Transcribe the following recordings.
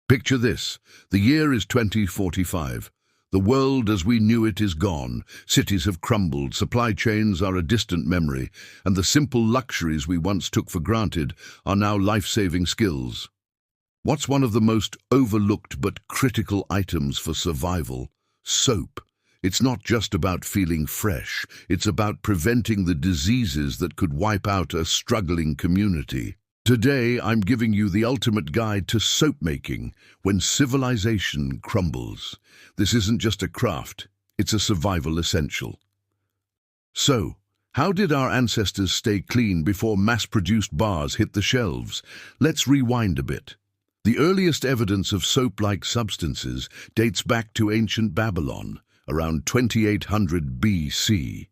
Picture this. The year is 2045. The world as we knew it is gone. Cities have crumbled, supply chains are a distant memory, and the simple luxuries we once took for granted are now life-saving skills. What's one of the most overlooked but critical items for survival? Soap. It's not just about feeling fresh, it's about preventing the diseases that could wipe out a struggling community. Today, I'm giving you the ultimate guide to soap making when civilization crumbles. This isn't just a craft, it's a survival essential. So, how did our ancestors stay clean before mass-produced bars hit the shelves? Let's rewind a bit. The earliest evidence of soap-like substances dates back to ancient Babylon, around 2800 BC.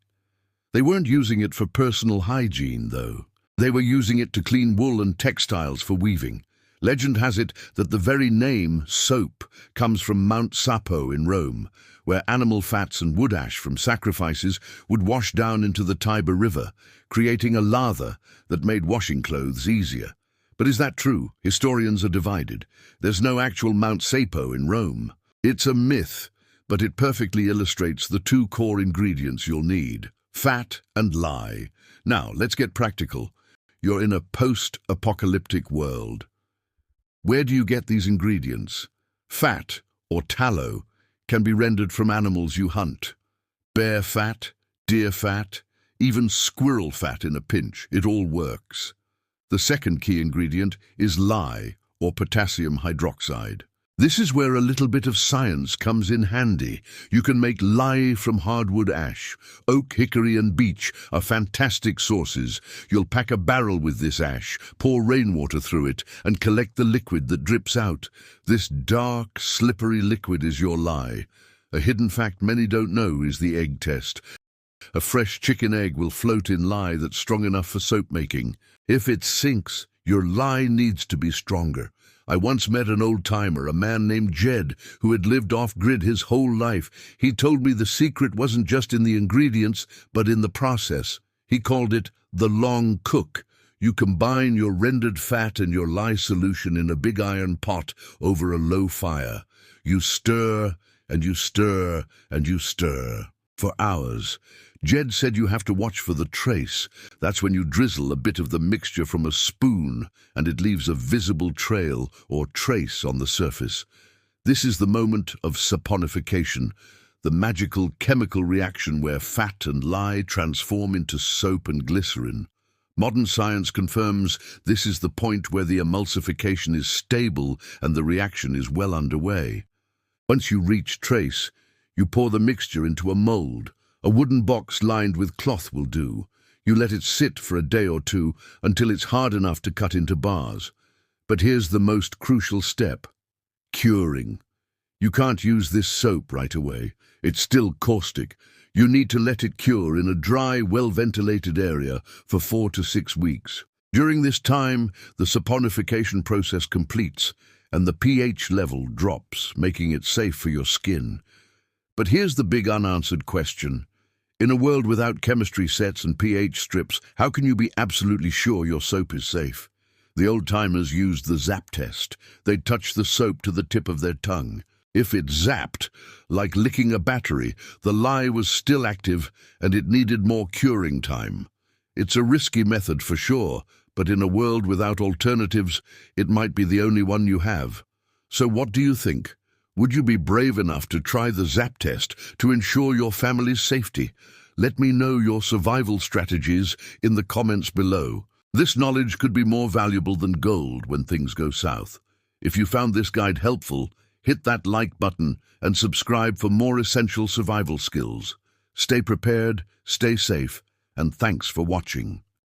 They weren't using it for personal hygiene, though. They were using it to clean wool and textiles for weaving. Legend has it that the very name soap comes from Mount Sapo in Rome, where animal fats and wood ash from sacrifices would wash down into the Tiber River, creating a lather that made washing clothes easier. But is that true? Historians are divided. There's no actual Mount Sapo in Rome. It's a myth, but it perfectly illustrates the two core ingredients you'll need: fat and lye. Now, let's get practical. You're in a post-apocalyptic world. Where do you get these ingredients? Fat, or tallow, can be rendered from animals you hunt. Bear fat, deer fat, even squirrel fat in a pinch. It all works. The second key ingredient is lye, or potassium hydroxide. This is where a little bit of science comes in handy. You can make lye from hardwood ash. Oak, hickory, and beech are fantastic sources. You'll pack a barrel with this ash, pour rainwater through it, and collect the liquid that drips out. This dark, slippery liquid is your lye. A hidden fact many don't know is the egg test. A fresh chicken egg will float in lye that's strong enough for soap making. If it sinks, your lye needs to be stronger. I once met an old-timer, a man named Jed, who had lived off-grid his whole life. He told me the secret wasn't just in the ingredients, but in the process. He called it the long cook. You combine your rendered fat and your lye solution in a big iron pot over a low fire. You stir, and you stir, and you stir. For hours. Jed said you have to watch for the trace. That's when you drizzle a bit of the mixture from a spoon and it leaves a visible trail or trace on the surface. This is the moment of saponification, the magical chemical reaction where fat and lye transform into soap and glycerin. Modern science confirms this is the point where the emulsification is stable and the reaction is well underway. Once you reach trace, you pour the mixture into a mold. A wooden box lined with cloth will do. You let it sit for a day or two until it's hard enough to cut into bars. But here's the most crucial step: curing. You can't use this soap right away. It's still caustic. You need to let it cure in a dry, well-ventilated area for 4 to 6 weeks. During this time, the saponification process completes and the pH level drops, making it safe for your skin. But here's the big unanswered question. In a world without chemistry sets and pH strips, how can you be absolutely sure your soap is safe? The old-timers used the zap test. They'd touch the soap to the tip of their tongue. If it zapped, like licking a battery, the lye was still active and it needed more curing time. It's a risky method for sure, but in a world without alternatives, it might be the only one you have. So what do you think? Would you be brave enough to try the zap test to ensure your family's safety? Let me know your survival strategies in the comments below. This knowledge could be more valuable than gold when things go south. If you found this guide helpful, hit that like button and subscribe for more essential survival skills. Stay prepared, stay safe, and thanks for watching.